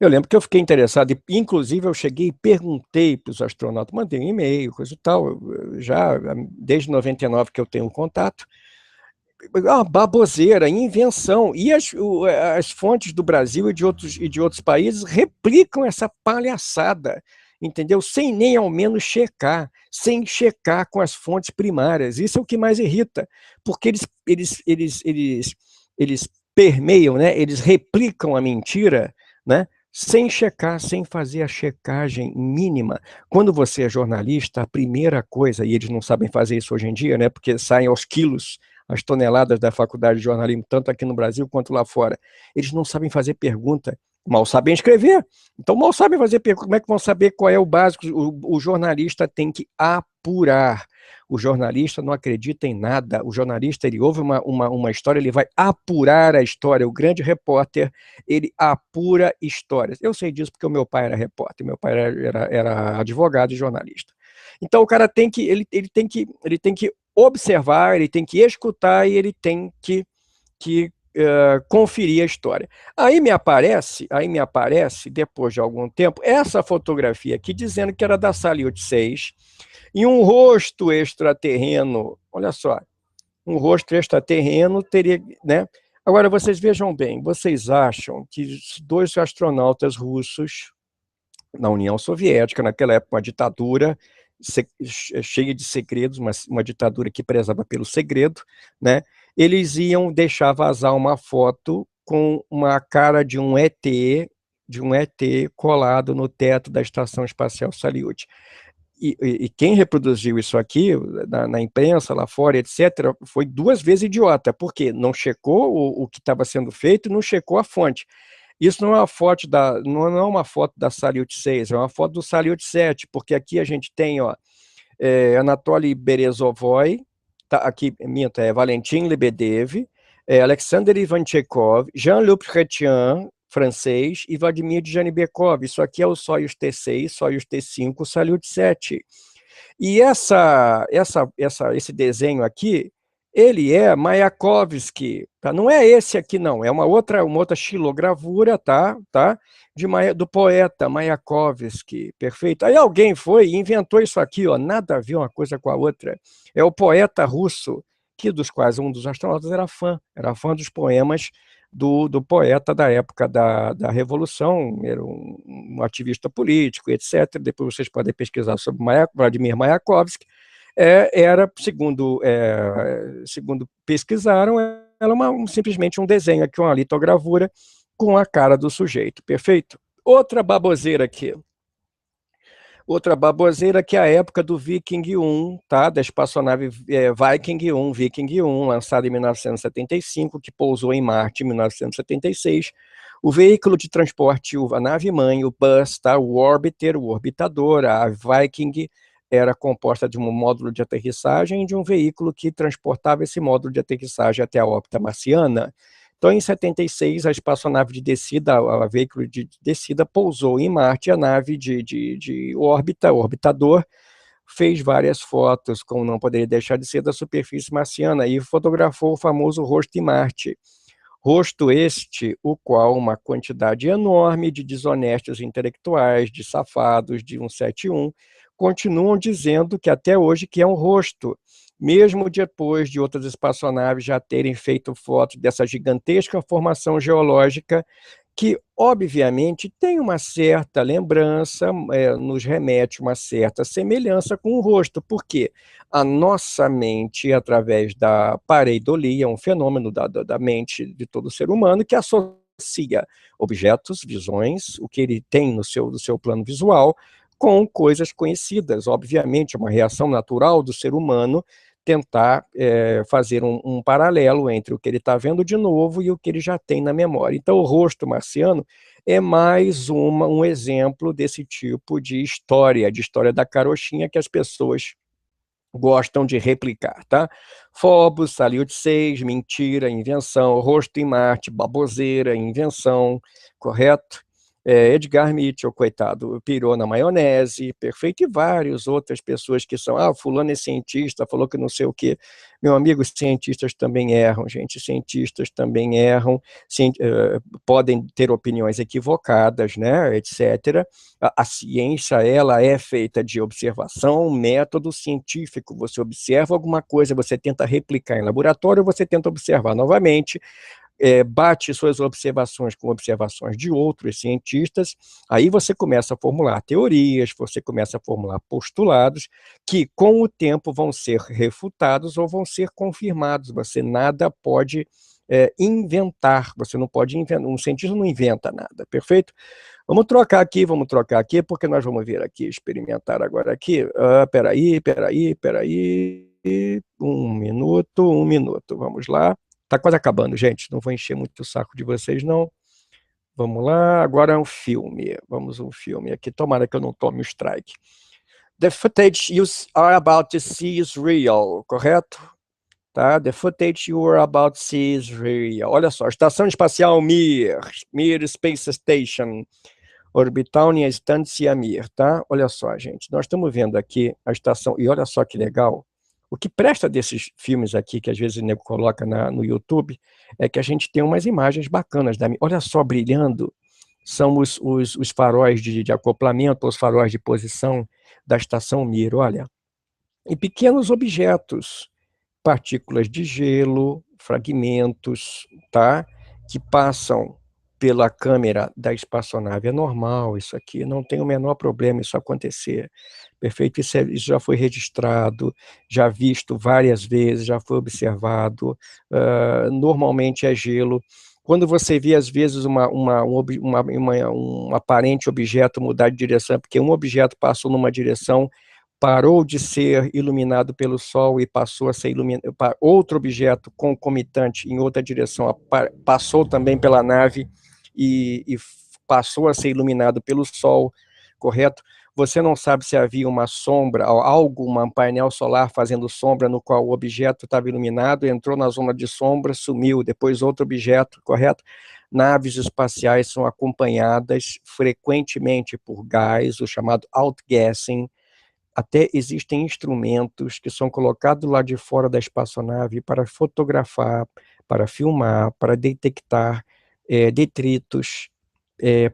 Eu lembro que eu fiquei interessado, e inclusive eu cheguei e perguntei para os astronautas, mandei um e-mail, coisa e tal, já desde 99 que eu tenho contato, baboseira, invenção, e as fontes do Brasil e de outros países replicam essa palhaçada, entendeu? Sem nem ao menos checar, sem checar com as fontes primárias. Isso é o que mais irrita, porque eles permeiam, né? Eles replicam a mentira, né? Sem checar, sem fazer a checagem mínima. Quando você é jornalista, a primeira coisa, e eles não sabem fazer isso hoje em dia, né? Porque saem aos quilos as toneladas da faculdade de jornalismo, tanto aqui no Brasil quanto lá fora. Eles não sabem fazer pergunta, mal sabem escrever. Então, mal sabem fazer pergunta. Como é que vão saber qual é o básico? O jornalista tem que apurar. O jornalista não acredita em nada. O jornalista, ele ouve uma história, ele vai apurar a história. O grande repórter, ele apura histórias. Eu sei disso porque o meu pai era repórter, meu pai era advogado e jornalista. Então, o cara tem que observar, ele tem que escutar e ele tem que conferir a história. Aí me aparece, depois de algum tempo, essa fotografia aqui, dizendo que era da Salyut 6, e um rosto extraterreno, olha só, um rosto extraterreno teria, né? Agora, vocês vejam bem, vocês acham que dois astronautas russos, na União Soviética, naquela época, uma ditadura cheia de segredos, uma ditadura que prezava pelo segredo, né? Eles iam deixar vazar uma foto com uma cara de um ET colado no teto da Estação Espacial Salyut. E quem reproduziu isso aqui, na imprensa, lá fora, etc., foi duas vezes idiota, porque não checou o que estava sendo feito, não checou a fonte. Isso não é uma foto da Salyut 6, é uma foto do Salyut 7, porque aqui a gente tem, ó, Anatoly Berezovoy, tá, aqui, minta, Valentin Lebedev, Alexander Ivanchekov, Jean-Luc Chrétien, francês, e Vladimir Djanibekov. Isso aqui é o Soyuz T6, Soyuz T5, Salyut 7. E esse desenho aqui Ele é Mayakovsky, tá? Não é esse aqui, não, é uma outra xilogravura, tá? Do poeta Mayakovsky, perfeito. Aí alguém foi e inventou isso aqui, ó, nada a ver uma coisa com a outra. É o poeta russo, que dos quais um dos astronautas era fã dos poemas do poeta da época da Revolução, era um ativista político, etc. Depois vocês podem pesquisar sobre Vladimir Mayakovsky. Era, segundo pesquisaram, era simplesmente um desenho aqui, uma litogravura com a cara do sujeito, perfeito? Outra baboseira aqui. Outra baboseira que é a época do Viking 1, tá? Da espaçonave Viking 1, lançada em 1975, que pousou em Marte em 1976. O veículo de transporte, a nave-mãe, o bus, tá? O orbiter, o orbitador, a Viking, era composta de um módulo de aterrissagem e de um veículo que transportava esse módulo de aterrissagem até a órbita marciana. Então, em 76, a espaçonave de descida, o veículo de descida, pousou em Marte, a nave de órbita, o orbitador, fez várias fotos, como não poderia deixar de ser, da superfície marciana, e fotografou o famoso rosto em Marte. Rosto este, o qual uma quantidade enorme de desonestos intelectuais, de safados, de 171, continuam dizendo que até hoje que é um rosto, mesmo depois de outras espaçonaves já terem feito fotos dessa gigantesca formação geológica, que, obviamente, tem uma certa lembrança, nos remete uma certa semelhança com o rosto, porque a nossa mente, através da pareidolia, um fenômeno da mente de todo ser humano, que associa objetos, visões, o que ele tem no seu plano visual, com coisas conhecidas. Obviamente, é uma reação natural do ser humano tentar fazer um paralelo entre o que ele está vendo de novo e o que ele já tem na memória. Então, o rosto marciano é mais um exemplo desse tipo de história da carochinha que as pessoas gostam de replicar, tá? Phobos, Salyut 6, mentira, invenção, rosto em Marte, baboseira, invenção, correto? Edgar Mitchell, coitado, pirou na maionese, perfeito, e várias outras pessoas que são, fulano é cientista, falou que não sei o quê. Meu amigo, cientistas também erram, gente, cientistas também erram, podem ter opiniões equivocadas, né, etc. A ciência, ela é feita de observação, método científico, você observa alguma coisa, você tenta replicar em laboratório, você tenta observar novamente, bate suas observações com observações de outros cientistas, aí você começa a formular teorias, você começa a formular postulados, que com o tempo vão ser refutados ou vão ser confirmados, você nada pode inventar, você não pode inventar, um cientista não inventa nada, perfeito? Vamos trocar aqui, porque nós vamos vir aqui, experimentar agora aqui, peraí, um minuto, vamos lá. Tá quase acabando, gente. Não vou encher muito o saco de vocês, não. Vamos lá. Agora é um filme. Vamos um filme aqui. Tomara que eu não tome o strike. The footage you are about to see is real, correto? Tá? The footage you are about to see is real. Olha só, Estação Espacial Mir Space Station, Orbitaunia Estância Mir, tá? Olha só, gente, nós estamos vendo aqui a estação, e olha só que legal, o que presta desses filmes aqui, que às vezes o nego coloca no YouTube, é que a gente tem umas imagens bacanas, olha só, brilhando, são os faróis de acoplamento, os faróis de posição da estação Mir, olha, e pequenos objetos, partículas de gelo, fragmentos, tá? Que passam pela câmera da espaçonave. É normal isso aqui, não tem o menor problema isso acontecer. Perfeito? Isso já foi registrado, já visto várias vezes, já foi observado. Normalmente é gelo. Quando você vê, às vezes, um aparente objeto mudar de direção, porque um objeto passou numa direção, parou de ser iluminado pelo Sol e passou a ser iluminado, outro objeto concomitante em outra direção, passou também pela nave e passou a ser iluminado pelo Sol, correto? Você não sabe se havia uma sombra, um painel solar fazendo sombra no qual o objeto estava iluminado, entrou na zona de sombra, sumiu, depois outro objeto, correto? Naves espaciais são acompanhadas frequentemente por gás, o chamado outgassing, até existem instrumentos que são colocados lá de fora da espaçonave para fotografar, para filmar, para detectar detritos,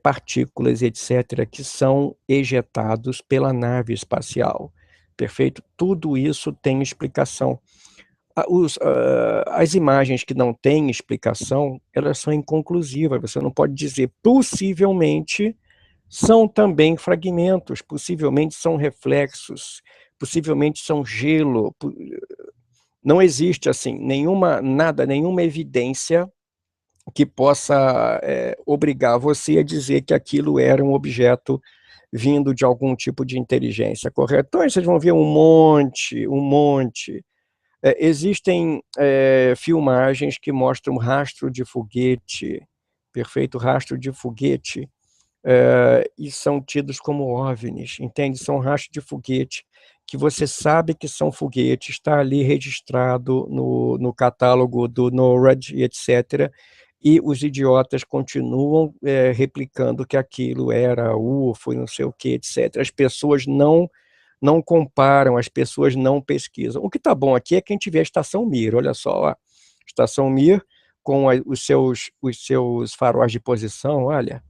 partículas, etc., que são ejetados pela nave espacial. Perfeito? Tudo isso tem explicação. As imagens que não têm explicação, elas são inconclusivas, você não pode dizer, possivelmente são também fragmentos, possivelmente são reflexos, possivelmente são gelo, não existe assim, nenhuma evidência que possa obrigar você a dizer que aquilo era um objeto vindo de algum tipo de inteligência, correto? Então vocês vão ver um monte. Existem filmagens que mostram rastro de foguete, perfeito rastro de foguete, e são tidos como OVNIs, entende? São rastros de foguete, que você sabe que são foguetes, está ali registrado no catálogo do NORAD, e etc., e os idiotas continuam replicando que aquilo era UFO, e não sei o que, etc. As pessoas não comparam, as pessoas não pesquisam. O que está bom aqui é que a gente vê a Estação Mir, olha só, ó, Estação Mir com os seus faróis de posição, olha.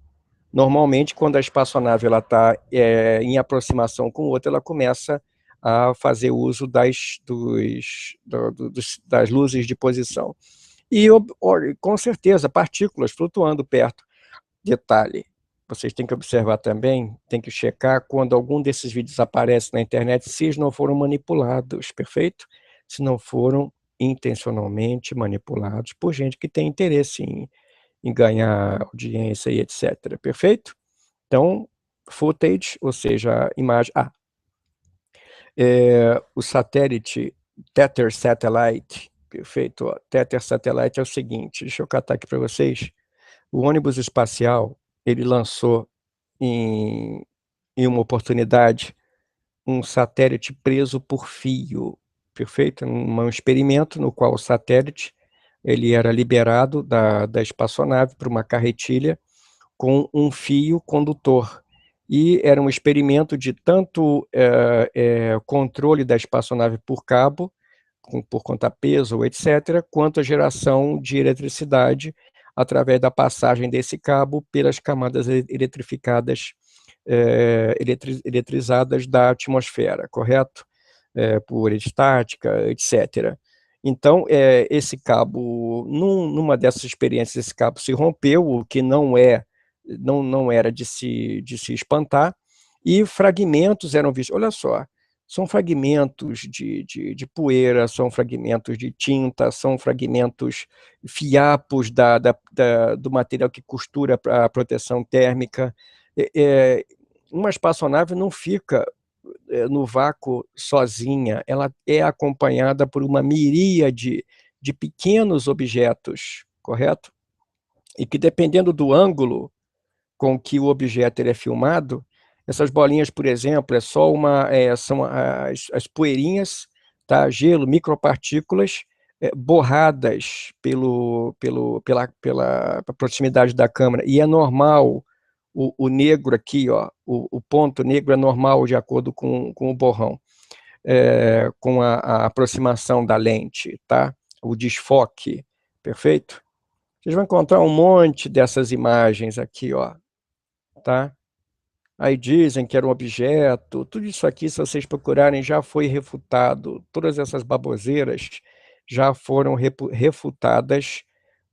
Normalmente, quando a espaçonave está em aproximação com outra, ela começa a fazer uso das luzes de posição. E, com certeza, partículas flutuando perto. Detalhe, vocês têm que observar também, tem que checar quando algum desses vídeos aparece na internet, se eles não foram manipulados, perfeito? Se não foram intencionalmente manipulados por gente que tem interesse em ganhar audiência e etc. Perfeito? Então, footage, ou seja, imagem... o satélite Tether Satellite, perfeito? Ó, Tether Satellite é o seguinte, deixa eu catar aqui para vocês. O ônibus espacial, ele lançou em uma oportunidade um satélite preso por fio, perfeito? Um experimento no qual o satélite ele era liberado da espaçonave para uma carretilha com um fio condutor. E era um experimento de tanto controle da espaçonave por cabo, por contrapeso, etc., quanto a geração de eletricidade através da passagem desse cabo pelas camadas eletrificadas, eletrizadas da atmosfera, correto? Por estática, etc. Então, esse cabo, numa dessas experiências, esse cabo se rompeu, o que não era de se espantar, e fragmentos eram vistos. Olha só, são fragmentos de poeira, são fragmentos de tinta, são fragmentos, fiapos do material que costura para a proteção térmica. Uma espaçonave não fica no vácuo sozinha, ela é acompanhada por uma miríade de pequenos objetos, correto? E que, dependendo do ângulo com que o objeto ele é filmado, essas bolinhas, por exemplo, são as poeirinhas, tá? Gelo, micropartículas borradas pela proximidade da câmera, e é normal o negro aqui, ó, o ponto negro é normal de acordo com o borrão, com a aproximação da lente, tá? O desfoque, perfeito? Vocês vão encontrar um monte dessas imagens aqui, ó, tá? Aí dizem que era um objeto, tudo isso aqui, se vocês procurarem, já foi refutado. Todas essas baboseiras já foram refutadas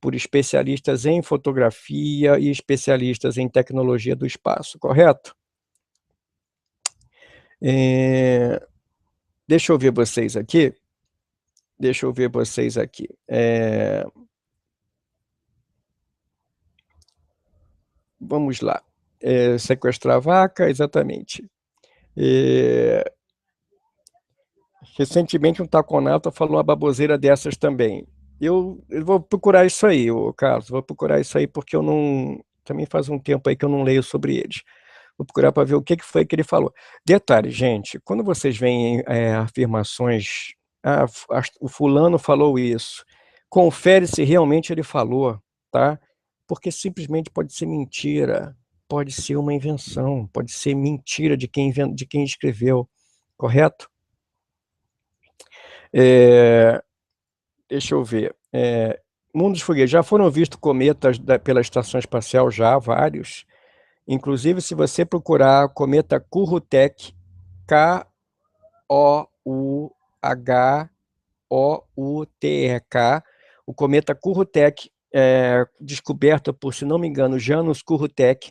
por especialistas em fotografia e especialistas em tecnologia do espaço, correto? Deixa eu ver vocês aqui. Vamos lá. Sequestrar a vaca, exatamente. Recentemente um taconauta falou uma baboseira dessas também. Eu vou procurar isso aí, Carlos, vou procurar isso aí porque eu não... Também faz um tempo aí que eu não leio sobre eles. Vou procurar para ver o que foi que ele falou. Detalhe, gente, quando vocês veem afirmações, o fulano falou isso, confere se realmente ele falou, tá? Porque simplesmente pode ser mentira, pode ser uma invenção, pode ser mentira de quem escreveu, correto? Deixa eu ver. Mundo dos foguetes. Já foram vistos cometas pela Estação Espacial? Já, vários. Inclusive, se você procurar cometa Kourou-Tek, K-O-U-H-O-U-T-E-K, o cometa Kourou-Tek, descoberto por, se não me engano, Janusz Kourou-Tek,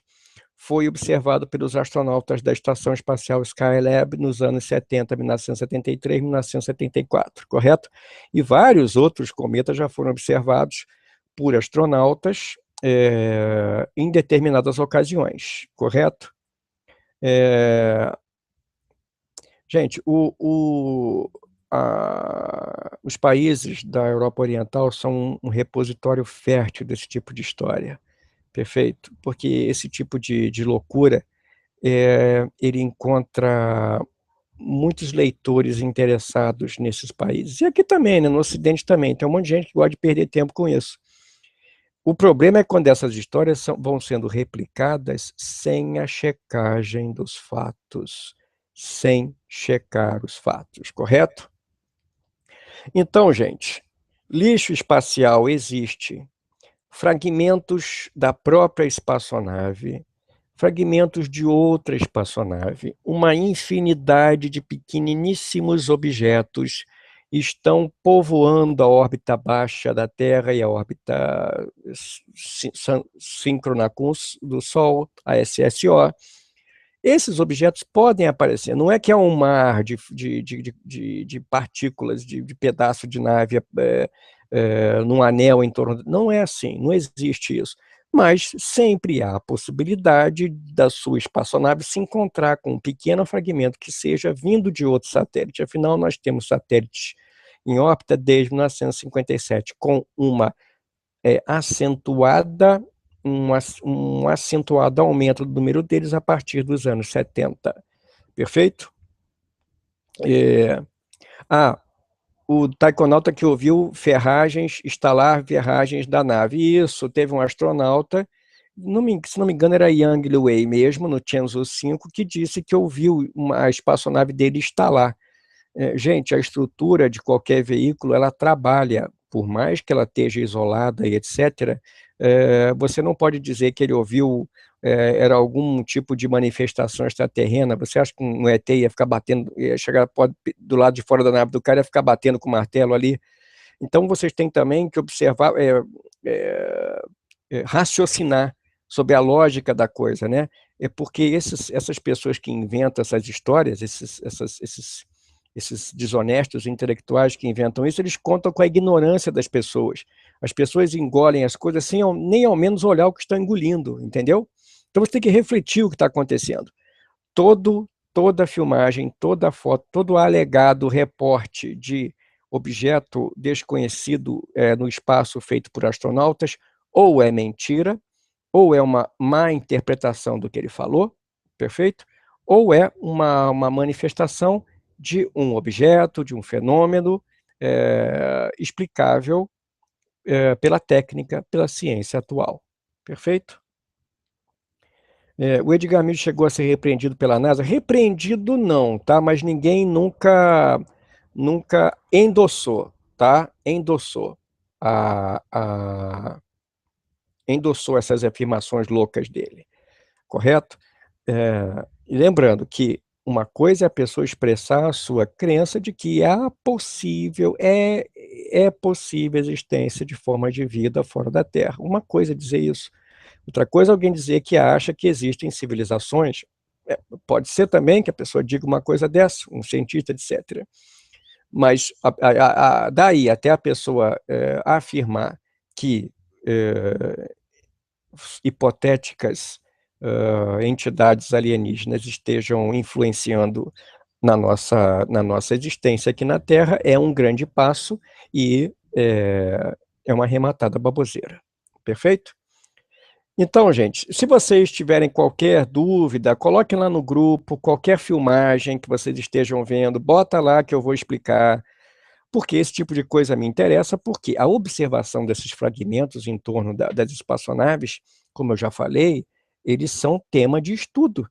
foi observado pelos astronautas da Estação Espacial Skylab nos anos 70, 1973, 1974, correto? E vários outros cometas já foram observados por astronautas em determinadas ocasiões, correto? Gente, os países da Europa Oriental são um repositório fértil desse tipo de história, perfeito? Porque esse tipo de loucura, ele encontra muitos leitores interessados nesses países. E aqui também, né, no Ocidente também, tem um monte de gente que gosta de perder tempo com isso. O problema é quando essas histórias vão sendo replicadas sem a checagem dos fatos, sem checar os fatos, correto? Então, gente, lixo espacial existe, fragmentos da própria espaçonave, fragmentos de outra espaçonave, uma infinidade de pequeniníssimos objetos estão povoando a órbita baixa da Terra e a órbita síncrona do Sol, a SSO. Esses objetos podem aparecer, não é que é um mar de partículas, de pedaço de nave num anel em torno, não é assim, não existe isso. Mas sempre há a possibilidade da sua espaçonave se encontrar com um pequeno fragmento que seja vindo de outro satélite. Afinal, nós temos satélites em órbita desde 1957, com uma um acentuado aumento do número deles a partir dos anos 70. Perfeito? O taikonauta que ouviu instalar ferragens da nave. Isso, teve um astronauta, se não me engano era Yang Liwei mesmo, no Tianzhou 5, que disse que ouviu a espaçonave dele instalar. Gente, a estrutura de qualquer veículo, ela trabalha, por mais que ela esteja isolada e etc., você não pode dizer que ele ouviu, era algum tipo de manifestação extraterrena. Você acha que um ET ia ficar batendo, ia chegar do lado de fora da nave do cara, ia ficar batendo com o martelo ali? Então, vocês têm também que observar, raciocinar sobre a lógica da coisa, né? É porque essas pessoas que inventam essas histórias, esses desonestos intelectuais que inventam isso, eles contam com a ignorância das pessoas. As pessoas engolem as coisas sem nem ao menos olhar o que estão engolindo, entendeu? Então você tem que refletir o que está acontecendo. Toda filmagem, toda foto, todo alegado reporte de objeto desconhecido no espaço feito por astronautas, ou é mentira, ou é uma má interpretação do que ele falou, perfeito? Ou é uma manifestação de um objeto, de um fenômeno explicável pela técnica, pela ciência atual. Perfeito? O Edgar Mitchell chegou a ser repreendido pela NASA? Repreendido não, tá? Mas ninguém nunca endossou, tá? Endossou essas afirmações loucas dele, correto? E lembrando que uma coisa é a pessoa expressar a sua crença de que é possível a existência de forma de vida fora da Terra. Uma coisa é dizer isso. Outra coisa é alguém dizer que acha que existem civilizações. Pode ser também que a pessoa diga uma coisa dessa, um cientista, etc. Mas daí até a pessoa afirmar que hipotéticas entidades alienígenas estejam influenciando na nossa existência aqui na Terra, é um grande passo e é uma arrematada baboseira. Perfeito? Então, gente, se vocês tiverem qualquer dúvida, coloquem lá no grupo, qualquer filmagem que vocês estejam vendo, bota lá que eu vou explicar, porque esse tipo de coisa me interessa, porque a observação desses fragmentos em torno das espaçonaves, como eu já falei, eles são tema de estudo.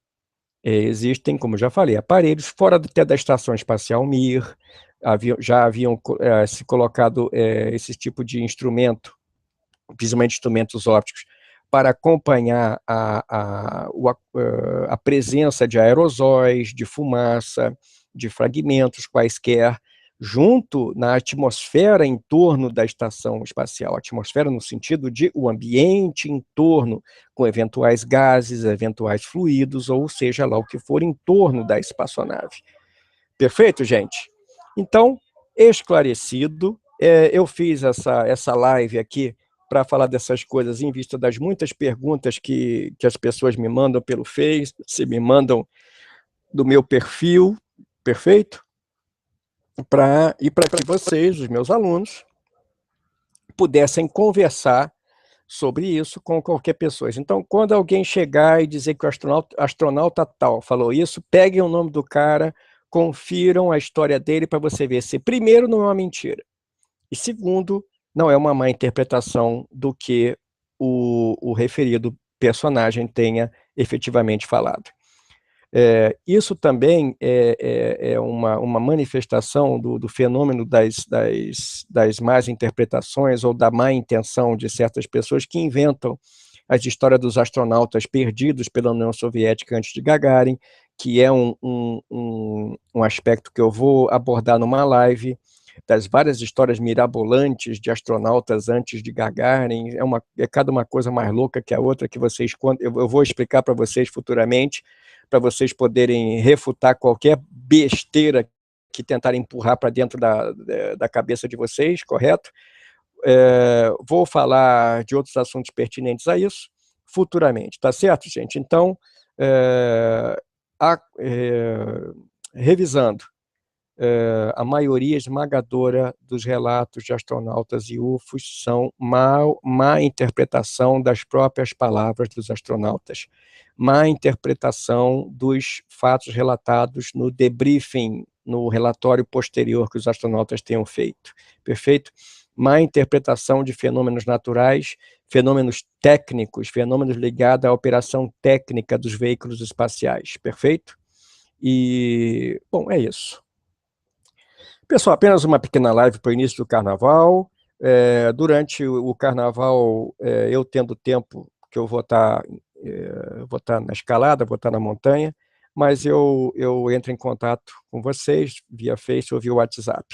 existem, como eu já falei, aparelhos fora até da Estação Espacial Mir, já haviam se colocado esse tipo de instrumento, principalmente instrumentos ópticos, para acompanhar a presença de aerosóis, de fumaça, de fragmentos quaisquer, junto na atmosfera em torno da estação espacial. Atmosfera no sentido de o ambiente em torno, com eventuais gases, eventuais fluidos, ou seja lá o que for em torno da espaçonave. Perfeito, gente? Então, esclarecido, eu fiz essa live aqui para falar dessas coisas em vista das muitas perguntas que as pessoas me mandam pelo Face, se me mandam do meu perfil, perfeito? E para que vocês, os meus alunos, pudessem conversar sobre isso com qualquer pessoa. Então, quando alguém chegar e dizer que o astronauta tal falou isso, peguem o nome do cara, confiram a história dele para você ver se, primeiro, não é uma mentira, e segundo, não é uma má interpretação do que o referido personagem tenha efetivamente falado. Isso também é uma manifestação do fenômeno das más interpretações ou da má intenção de certas pessoas que inventam as histórias dos astronautas perdidos pela União Soviética antes de Gagarin, que é um aspecto que eu vou abordar numa live, das várias histórias mirabolantes de astronautas antes de Gagarin. É cada uma coisa mais louca que a outra, que eu vou explicar para vocês futuramente, para vocês poderem refutar qualquer besteira que tentarem empurrar para dentro da cabeça de vocês, correto? Vou falar de outros assuntos pertinentes a isso futuramente, tá certo, gente? Então, revisando, a maioria esmagadora dos relatos de astronautas e UFOs são má interpretação das próprias palavras dos astronautas, má interpretação dos fatos relatados no debriefing, no relatório posterior que os astronautas tenham feito, perfeito? Má interpretação de fenômenos naturais, fenômenos técnicos, fenômenos ligados à operação técnica dos veículos espaciais, perfeito? E, bom, é isso. Pessoal, apenas uma pequena live para o início do carnaval. Durante o carnaval, eu tendo tempo, que eu vou estar na escalada, vou estar na montanha, mas eu entro em contato com vocês via Face ou via WhatsApp.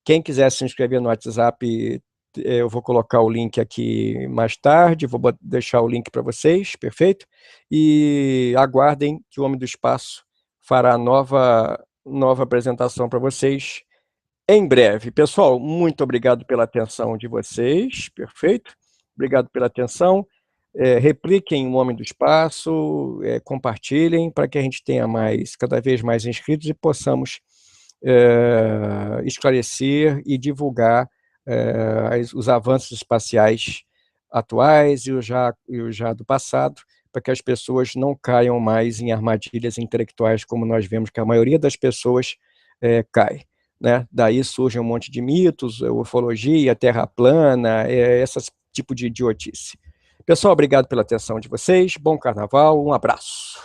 Quem quiser se inscrever no WhatsApp, eu vou colocar o link aqui mais tarde, vou deixar o link para vocês, perfeito? E aguardem que o Homem do Espaço fará nova apresentação para vocês em breve. Pessoal, muito obrigado pela atenção de vocês, perfeito? Obrigado pela atenção. Repliquem o Homem do Espaço, compartilhem para que a gente tenha cada vez mais inscritos e possamos esclarecer e divulgar os avanços espaciais atuais e o já do passado, para que as pessoas não caiam mais em armadilhas intelectuais como nós vemos que a maioria das pessoas cai. Né? Daí surge um monte de mitos, ufologia, terra plana, esse tipo de idiotice. Pessoal, obrigado pela atenção de vocês, bom carnaval, um abraço.